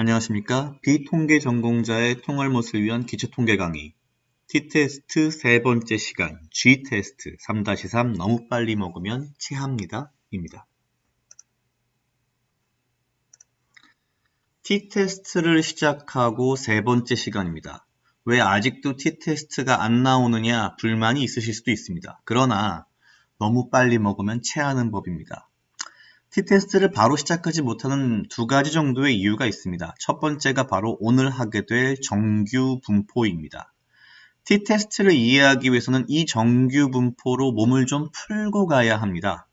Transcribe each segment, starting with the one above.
안녕하십니까? 비통계 전공자의 통할못을 위한 기초통계 강의 T테스트 세 번째 시간 G테스트 3-3 너무 빨리 먹으면 체합니다 입니다. T테스트를 시작하고 세 번째 시간입니다. 왜 아직도 T테스트가 안 나오느냐 불만이 있으실 수도 있습니다. 그러나 너무 빨리 먹으면 체하는 법입니다. T테스트를 바로 시작하지 못하는 두 가지 정도의 이유가 있습니다. 첫 번째가 바로 오늘 하게 될 정규 분포입니다. T테스트를 이해하기 위해서는 이 정규 분포로 몸을 좀 풀고 가야 합니다.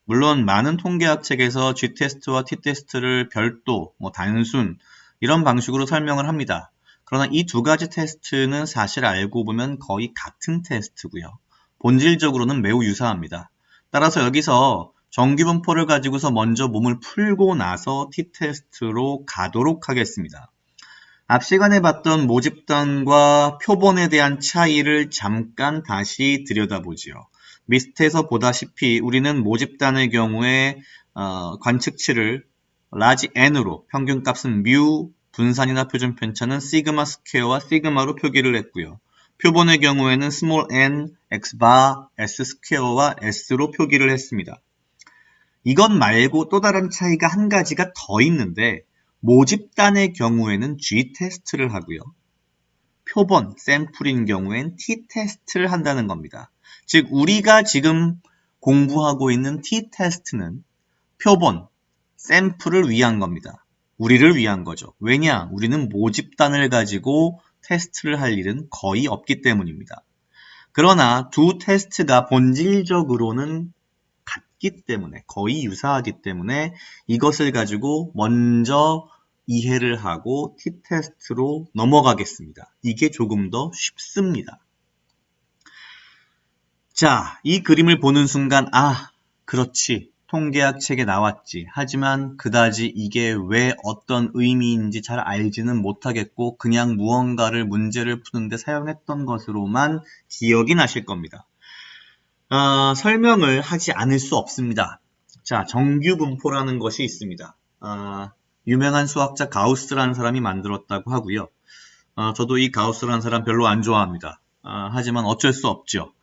물론 많은 통계학 책에서 G테스트와 T테스트를 별도, 단순 이런 방식으로 설명을 합니다. 그러나 이 두 가지 테스트는 사실 알고 보면 거의 같은 테스트고요. 본질적으로는 매우 유사합니다. 따라서 여기서 정규 분포를 가지고서 먼저 몸을 풀고 나서 T테스트로 가도록 하겠습니다. 앞 시간에 봤던 모집단과 표본에 대한 차이를 잠깐 다시 들여다보지요. 밑에서 보다시피 우리는 모집단의 경우에 관측치를 large n으로 평균값은 mu, 분산이나 표준 편차는 시그마 스퀘어와 시그마로 표기를 했고요. 표본의 경우에는 small n, x bar, s 스퀘어와 s로 표기를 했습니다. 이것 말고 또 다른 차이가 한 가지가 더 있는데 모집단의 경우에는 G테스트를 하고요. 표본, 샘플인 경우엔 T테스트를 한다는 겁니다. 즉 우리가 지금 공부하고 있는 T테스트는 표본, 샘플을 위한 겁니다. 우리를 위한 거죠. 왜냐? 우리는 모집단을 가지고 테스트를 할 일은 거의 없기 때문입니다. 그러나 두 테스트가 본질적으로는 같기 때문에 거의 유사하기 때문에 이것을 가지고 먼저 이해를 하고 T테스트로 넘어가겠습니다. 이게 조금 더 쉽습니다. 자, 이 그림을 보는 순간 그렇지. 통계학 책에 나왔지. 하지만 그다지 이게 왜 어떤 의미인지 잘 알지는 못하겠고 그냥 무언가를 문제를 푸는데 사용했던 것으로만 기억이 나실 겁니다. 설명을 하지 않을 수 없습니다. 자, 정규 분포라는 것이 있습니다. 유명한 수학자 가우스라는 사람이 만들었다고 하고요. 저도 이 가우스라는 사람 별로 안 좋아합니다. 하지만 어쩔 수 없죠.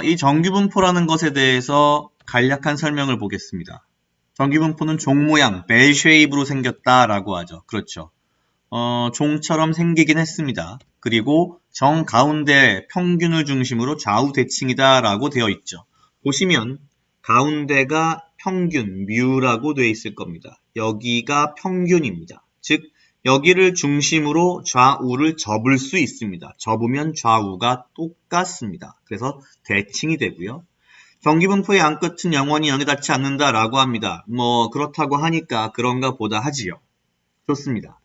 이 정규 분포라는 것에 대해서 간략한 설명을 보겠습니다. 정규 분포는 종 모양, 벨 쉐입으로 생겼다라고 하죠. 그렇죠. 종처럼 생기긴 했습니다. 그리고 정 가운데 평균을 중심으로 좌우 대칭이다 라고 되어 있죠. 보시면 가운데가 평균, 뮤라고 되어 있을 겁니다. 여기가 평균입니다. 즉 여기를 중심으로 좌우를 접을 수 있습니다. 접으면 좌우가 똑같습니다. 그래서 대칭이 되고요. 정기분포의 안끝은 영원히 0에 닿지 않는다라고 합니다. 그렇다고 하니까 그런가 보다 하지요. 좋습니다.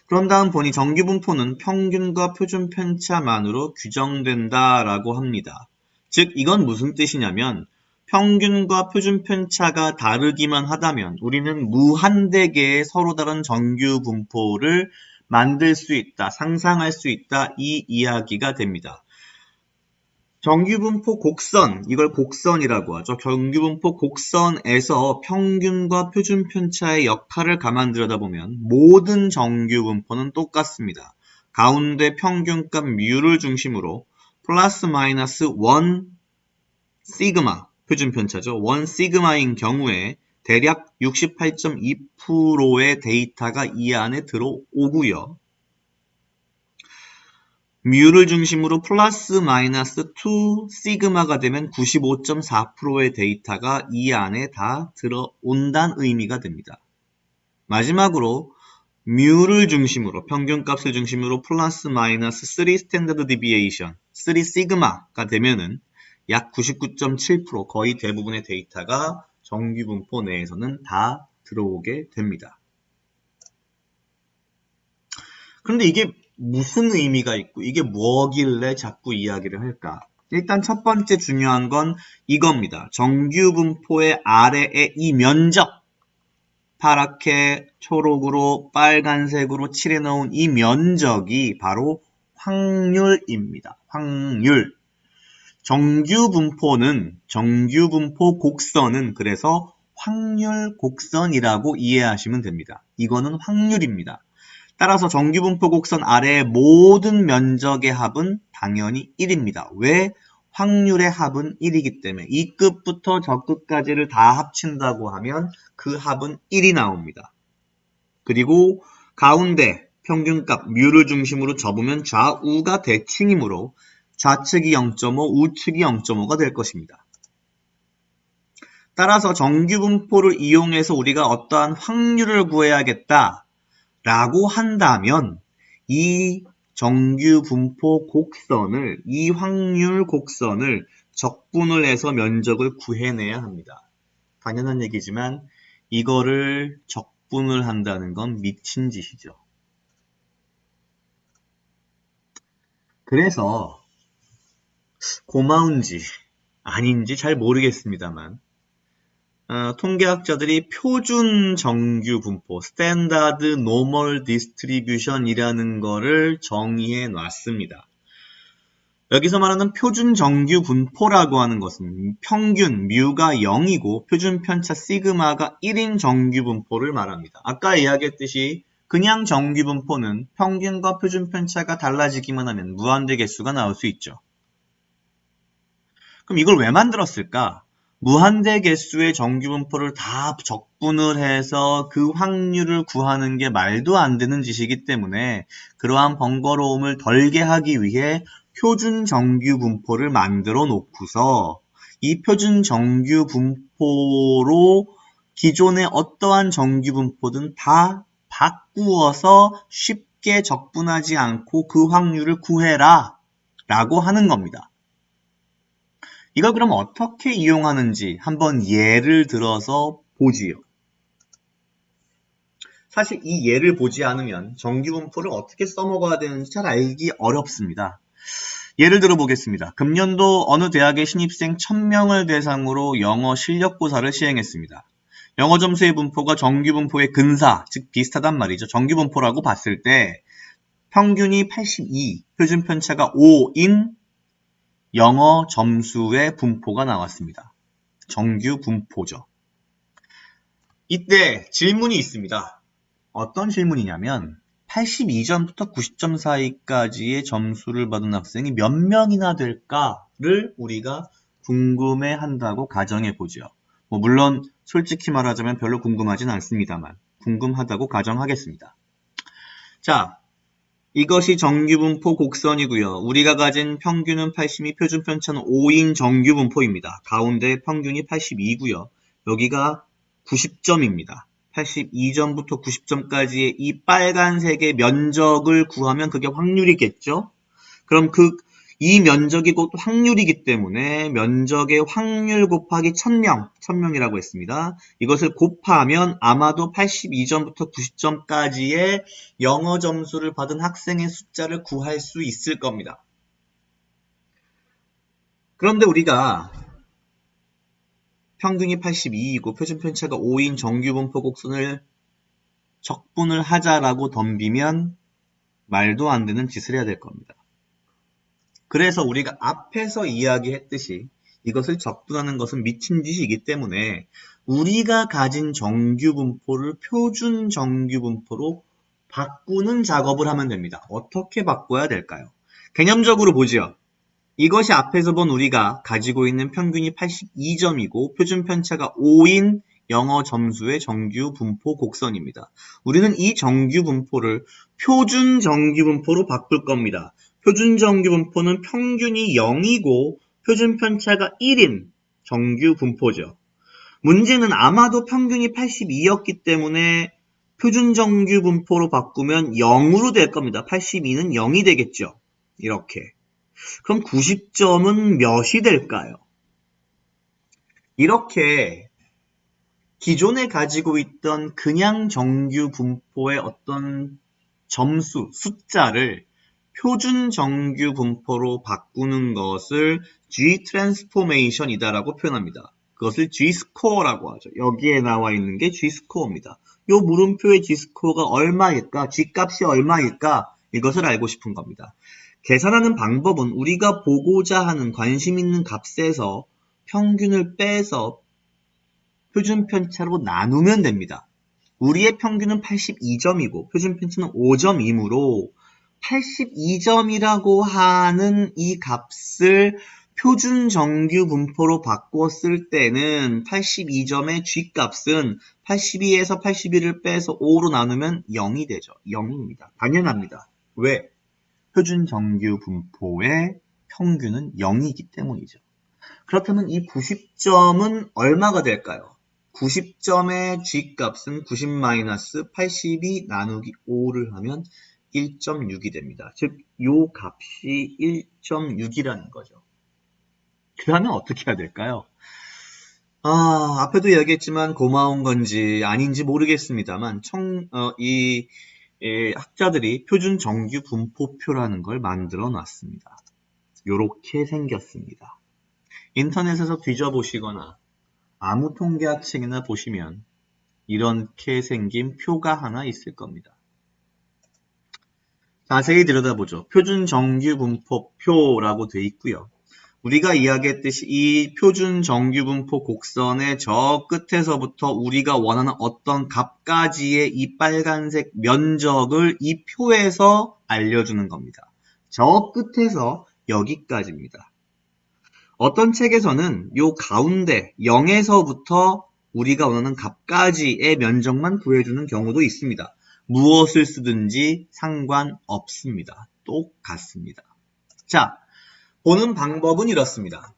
그런 다음 보니 정규분포는 평균과 표준 편차만으로 규정된다라고 합니다. 즉 이건 무슨 뜻이냐면 평균과 표준 편차가 다르기만 하다면 우리는 무한대 개의 서로 다른 정규분포를 만들 수 있다, 상상할 수 있다 이 이야기가 됩니다. 정규분포 곡선, 이걸 곡선이라고 하죠. 정규분포 곡선에서 평균과 표준 편차의 역할을 가만 들여다보면 모든 정규분포는 똑같습니다. 가운데 평균값 뮤를 중심으로 플러스 마이너스 1 시그마, 표준 편차죠. 1 시그마인 경우에 대략 68.2%의 데이터가 이 안에 들어오고요. 뮤를 중심으로 플러스 마이너스 2 시그마가 되면 95.4%의 데이터가 이 안에 다 들어온다는 의미가 됩니다. 마지막으로 뮤를 중심으로 평균값을 중심으로 플러스 마이너스 3 스탠더드 디비에이션 3 시그마가 되면은 약 99.7% 거의 대부분의 데이터가 정규분포 내에서는 다 들어오게 됩니다. 그런데 이게 무슨 의미가 있고 이게 뭐길래 자꾸 이야기를 할까? 일단 첫 번째 중요한 건 이겁니다. 정규분포의 아래에 이 면적, 파랗게 초록으로 빨간색으로 칠해놓은 이 면적이 바로 확률입니다. 확률. 정규분포 곡선은 그래서 확률 곡선이라고 이해하시면 됩니다. 이거는 확률입니다. 따라서 정규분포 곡선 아래의 모든 면적의 합은 당연히 1입니다. 왜? 확률의 합은 1이기 때문에 이 끝부터 저 끝까지를 다 합친다고 하면 그 합은 1이 나옵니다. 그리고 가운데 평균값 뮤를 중심으로 접으면 좌우가 대칭이므로 좌측이 0.5, 우측이 0.5가 될 것입니다. 따라서 정규분포를 이용해서 우리가 어떠한 확률을 구해야겠다 라고 한다면 이 정규분포 곡선을, 이 확률 곡선을 적분을 해서 면적을 구해내야 합니다. 당연한 얘기지만 이거를 적분을 한다는 건 미친 짓이죠. 그래서 고마운지 아닌지 잘 모르겠습니다만 통계학자들이 표준 정규 분포, Standard Normal Distribution이라는 거를 정의해 놨습니다. 여기서 말하는 표준 정규 분포라고 하는 것은 평균 뮤가 0이고 표준 편차 시그마가 1인 정규 분포를 말합니다. 아까 이야기했듯이 그냥 정규 분포는 평균과 표준 편차가 달라지기만 하면 무한대 개수가 나올 수 있죠. 그럼 이걸 왜 만들었을까? 무한대 개수의 정규분포를 다 적분을 해서 그 확률을 구하는 게 말도 안 되는 짓이기 때문에 그러한 번거로움을 덜게 하기 위해 표준 정규분포를 만들어 놓고서 이 표준 정규분포로 기존의 어떠한 정규분포든 다 바꾸어서 쉽게 적분하지 않고 그 확률을 구해라 라고 하는 겁니다. 이걸 그럼 어떻게 이용하는지 한번 예를 들어서 보지요. 사실 이 예를 보지 않으면 정규분포를 어떻게 써먹어야 되는지 잘 알기 어렵습니다. 예를 들어 보겠습니다. 금년도 어느 대학의 신입생 1000명을 대상으로 영어 실력고사를 시행했습니다. 영어 점수의 분포가 정규분포의 근사, 즉 비슷하단 말이죠. 정규분포라고 봤을 때 평균이 82, 표준 편차가 5인 영어 점수의 분포가 나왔습니다. 정규 분포죠. 이때 질문이 있습니다. 어떤 질문이냐면 82점부터 90점 사이까지의 점수를 받은 학생이 몇 명이나 될까를 우리가 궁금해한다고 가정해보죠. 물론 솔직히 말하자면 별로 궁금하진 않습니다만 궁금하다고 가정하겠습니다. 자, 이것이 정규분포 곡선이고요. 우리가 가진 평균은 82, 표준 편차는 5인 정규분포입니다. 가운데 평균이 82고요. 여기가 90점입니다. 82점부터 90점까지의 이 빨간색의 면적을 구하면 그게 확률이겠죠? 그럼 이 면적이 곧 확률이기 때문에 면적의 확률 곱하기 1000명, 1000명이라고 했습니다. 이것을 곱하면 아마도 82점부터 90점까지의 영어 점수를 받은 학생의 숫자를 구할 수 있을 겁니다. 그런데 우리가 평균이 82이고 표준 편차가 5인 정규분포 곡선을 적분을 하자라고 덤비면 말도 안 되는 짓을 해야 될 겁니다. 그래서 우리가 앞에서 이야기했듯이 이것을 적분하는 것은 미친 짓이기 때문에 우리가 가진 정규분포를 표준 정규분포로 바꾸는 작업을 하면 됩니다. 어떻게 바꿔야 될까요? 개념적으로 보죠. 이것이 앞에서 본 우리가 가지고 있는 평균이 82점이고 표준 편차가 5인 영어 점수의 정규분포 곡선입니다. 우리는 이 정규분포를 표준 정규분포로 바꿀 겁니다. 표준 정규분포는 평균이 0이고 표준 편차가 1인 정규분포죠. 문제는 아마도 평균이 82였기 때문에 표준 정규분포로 바꾸면 0으로 될 겁니다. 82는 0이 되겠죠. 이렇게. 그럼 90점은 몇이 될까요? 이렇게 기존에 가지고 있던 그냥 정규분포의 어떤 점수, 숫자를 표준 정규 분포로 바꾸는 것을 G-트랜스포메이션이다라고 표현합니다. 그것을 G-스코어라고 하죠. 여기에 나와 있는 게 G-스코어입니다. 이 물음표의 G-스코어가 얼마일까? G값이 얼마일까? 이것을 알고 싶은 겁니다. 계산하는 방법은 우리가 보고자 하는 관심 있는 값에서 평균을 빼서 표준 편차로 나누면 됩니다. 우리의 평균은 82점이고 표준 편차는 5점이므로 82점이라고 하는 이 값을 표준 정규 분포로 바꾸었을 때는 82점의 G값은 82에서 81을 빼서 5로 나누면 0이 되죠. 0입니다. 당연합니다. 왜? 표준 정규 분포의 평균은 0이기 때문이죠. 그렇다면 이 90점은 얼마가 될까요? 90점의 G값은 90-82 나누기 5를 하면 1.6이 됩니다. 즉, 요 값이 1.6이라는 거죠. 그러면 어떻게 해야 될까요? 앞에도 얘기했지만 고마운 건지 아닌지 모르겠습니다만 학자들이 표준 정규 분포표라는 걸 만들어 놨습니다. 요렇게 생겼습니다. 인터넷에서 뒤져보시거나 아무 통계학 책이나 보시면 이렇게 생긴 표가 하나 있을 겁니다. 자세히 들여다보죠. 표준 정규 분포표라고 되어 있고요. 우리가 이야기했듯이 이 표준 정규 분포 곡선의 저 끝에서부터 우리가 원하는 어떤 값까지의 이 빨간색 면적을 이 표에서 알려주는 겁니다. 저 끝에서 여기까지입니다. 어떤 책에서는 요 가운데 0에서부터 우리가 원하는 값까지의 면적만 구해주는 경우도 있습니다. 무엇을 쓰든지 상관없습니다. 똑같습니다. 자, 보는 방법은 이렇습니다.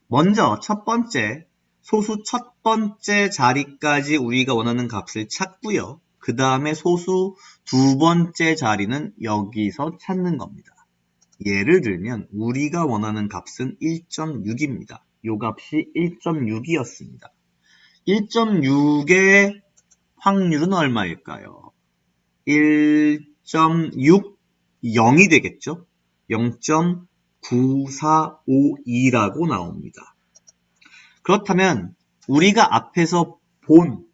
먼저 첫 번째, 소수 첫 번째 자리까지 우리가 원하는 값을 찾고요. 그 다음에 소수 두 번째 자리는 여기서 찾는 겁니다. 예를 들면 우리가 원하는 값은 1.6입니다. 요 값이 1.6이었습니다. 1.6의 확률은 얼마일까요? 1.6, 0이 되겠죠? 0.9452라고 나옵니다. 그렇다면 우리가 앞에서 본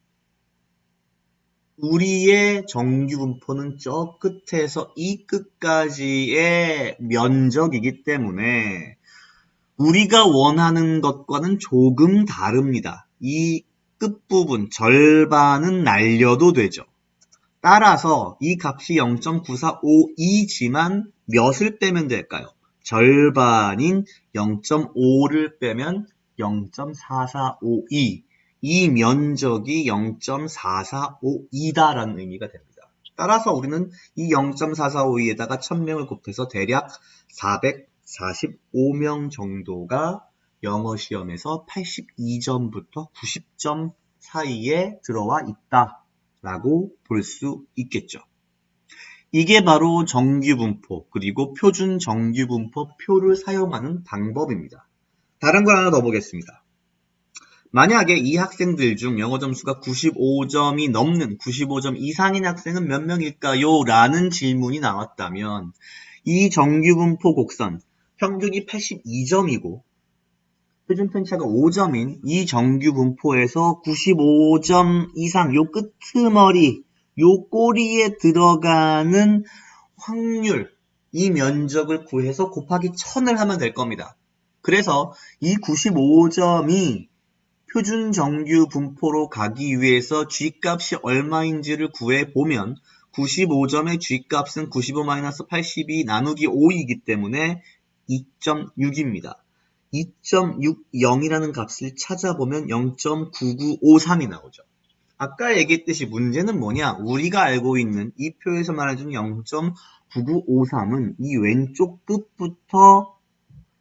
우리의 정규 분포는 저 끝에서 이 끝까지의 면적이기 때문에 우리가 원하는 것과는 조금 다릅니다. 이 끝부분 절반은 날려도 되죠. 따라서 이 값이 0.9452지만 몇을 빼면 될까요? 절반인 0.5를 빼면 0.4452. 이 면적이 0.4452다라는 의미가 됩니다. 따라서 우리는 이 0.4452에다가 1000명을 곱해서 대략 445명 정도가 영어 시험에서 82점부터 90점 사이에 들어와 있다라고 볼 수 있겠죠. 이게 바로 정규분포 그리고 표준 정규분포 표를 사용하는 방법입니다. 다른 걸 하나 더 보겠습니다. 만약에 이 학생들 중 영어 점수가 95점이 넘는 95점 이상인 학생은 몇 명일까요? 라는 질문이 나왔다면 이 정규분포 곡선 평균이 82점이고 표준 편차가 5점인 이 정규분포에서 95점 이상 요 끄트머리 요 꼬리에 들어가는 확률 이 면적을 구해서 곱하기 1000을 하면 될 겁니다. 그래서 이 95점이 표준 정규 분포로 가기 위해서 G값이 얼마인지를 구해보면 95점의 G값은 95-82 나누기 5이기 때문에 2.6입니다. 2.60이라는 값을 찾아보면 0.9953이 나오죠. 아까 얘기했듯이 문제는 뭐냐? 우리가 알고 있는 이 표에서 말해주는 0.9953은 이 왼쪽 끝부터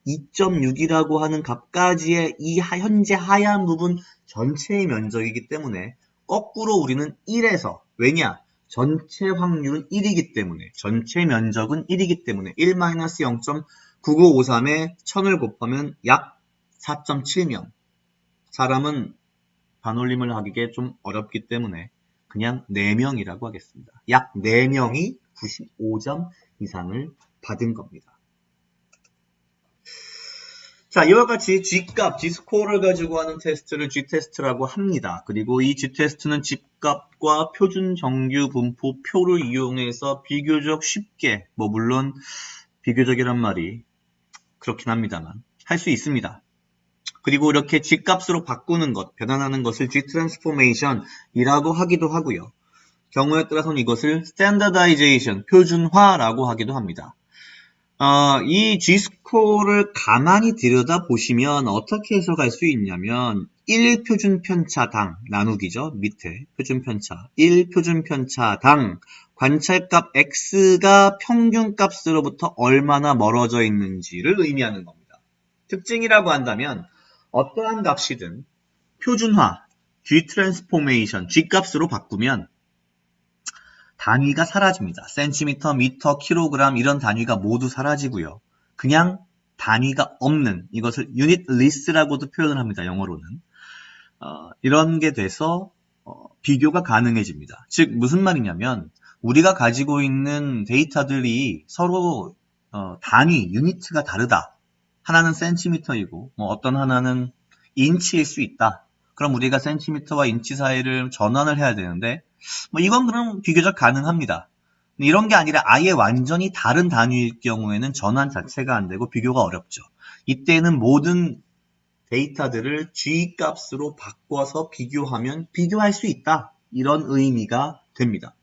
2.6이라고 하는 값까지의 이 현재 하얀 부분 전체의 면적이기 때문에 거꾸로 우리는 1에서 왜냐? 전체 확률은 1이기 때문에 전체 면적은 1이기 때문에 1-0.9953에 1000을 곱하면 약 4.7명. 사람은 반올림을 하기에 좀 어렵기 때문에 그냥 4명이라고 하겠습니다. 약 4명이 95점 이상을 받은 겁니다. 자, 이와 같이 G값, G스코어를 가지고 하는 테스트를 G테스트라고 합니다. 그리고 이 G테스트는 G값과 표준 정규 분포 표를 이용해서 비교적 쉽게, 물론 비교적이란 말이 그렇긴 합니다만 할 수 있습니다. 그리고 이렇게 G값으로 바꾸는 것, 변환하는 것을 G 트랜스포메이션이라고 하기도 하고요. 경우에 따라서는 이것을 Standardization, 표준화라고 하기도 합니다. 이 G스코어를 가만히 들여다보시면 어떻게 해석할 수 있냐면 1표준편차당 나누기죠. 밑에 표준편차 1표준편차당 관찰값 X가 평균값으로부터 얼마나 멀어져 있는지를 의미하는 겁니다. 특징이라고 한다면 어떠한 값이든 표준화, G 트랜스포메이션, G값으로 바꾸면 단위가 사라집니다. 센티미터, 미터, 킬로그램 이런 단위가 모두 사라지고요. 그냥 단위가 없는 이것을 유닛리스라고도 표현을 합니다. 영어로는. 이런 게 돼서 비교가 가능해집니다. 즉 무슨 말이냐면 우리가 가지고 있는 데이터들이 서로 단위, 유니트가 다르다. 하나는 센티미터이고 어떤 하나는 인치일 수 있다. 그럼 우리가 센티미터와 인치 사이를 전환을 해야 되는데 이건 그럼 비교적 가능합니다. 이런 게 아니라 아예 완전히 다른 단위일 경우에는 전환 자체가 안 되고 비교가 어렵죠. 이때는 모든 데이터들을 G값으로 바꿔서 비교하면 비교할 수 있다. 이런 의미가 됩니다.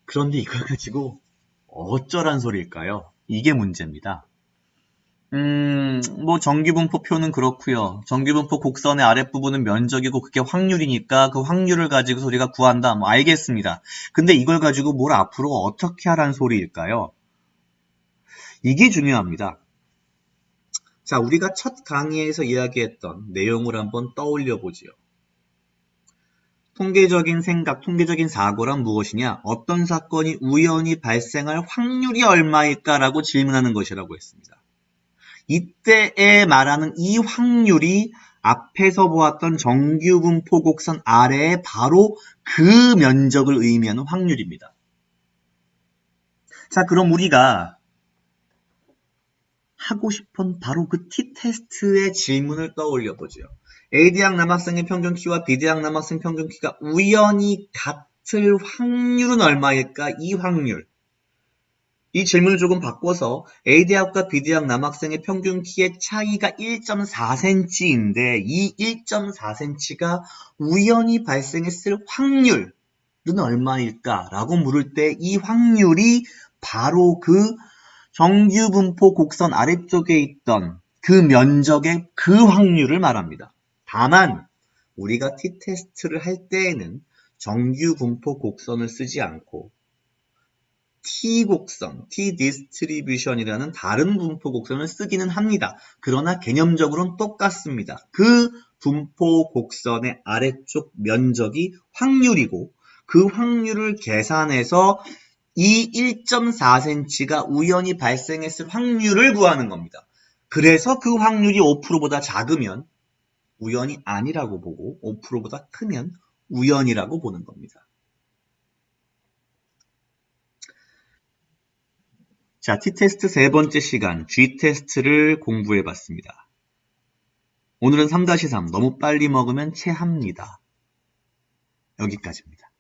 그런데 이걸 가지고 어쩌란 소리일까요? 이게 문제입니다. 정규분포표는 그렇고요. 정규분포 곡선의 아랫부분은 면적이고 그게 확률이니까 그 확률을 가지고 우리가 구한다. 알겠습니다. 근데 이걸 가지고 뭘 앞으로 어떻게 하라는 소리일까요? 이게 중요합니다. 자, 우리가 첫 강의에서 이야기했던 내용을 한번 떠올려 보지요. 통계적인 생각, 통계적인 사고란 무엇이냐? 어떤 사건이 우연히 발생할 확률이 얼마일까라고 질문하는 것이라고 했습니다. 이때에 말하는 이 확률이 앞에서 보았던 정규분포 곡선 아래에 바로 그 면적을 의미하는 확률입니다. 자, 그럼 우리가 하고 싶은 바로 그 T테스트의 질문을 떠올려 보죠. A대학 남학생의 평균 키와 B대학 남학생 평균 키가 우연히 같을 확률은 얼마일까? 이 확률. 이 질문을 조금 바꿔서 A대학과 B대학 남학생의 평균 키의 차이가 1.4cm인데 이 1.4cm가 우연히 발생했을 확률은 얼마일까? 라고 물을 때 이 확률이 바로 그 정규분포 곡선 아래쪽에 있던 그 면적의 그 확률을 말합니다. 다만 우리가 T테스트를 할 때에는 정규분포 곡선을 쓰지 않고 T곡선, T디스트리뷰션이라는 다른 분포 곡선을 쓰기는 합니다. 그러나 개념적으로는 똑같습니다. 그 분포 곡선의 아래쪽 면적이 확률이고 그 확률을 계산해서 이 1.4cm가 우연히 발생했을 확률을 구하는 겁니다. 그래서 그 확률이 5%보다 작으면 우연이 아니라고 보고 5%보다 크면 우연이라고 보는 겁니다. 자, T테스트 세 번째 시간 G테스트를 공부해 봤습니다. 오늘은 3-3 너무 빨리 먹으면 체합니다. 여기까지입니다.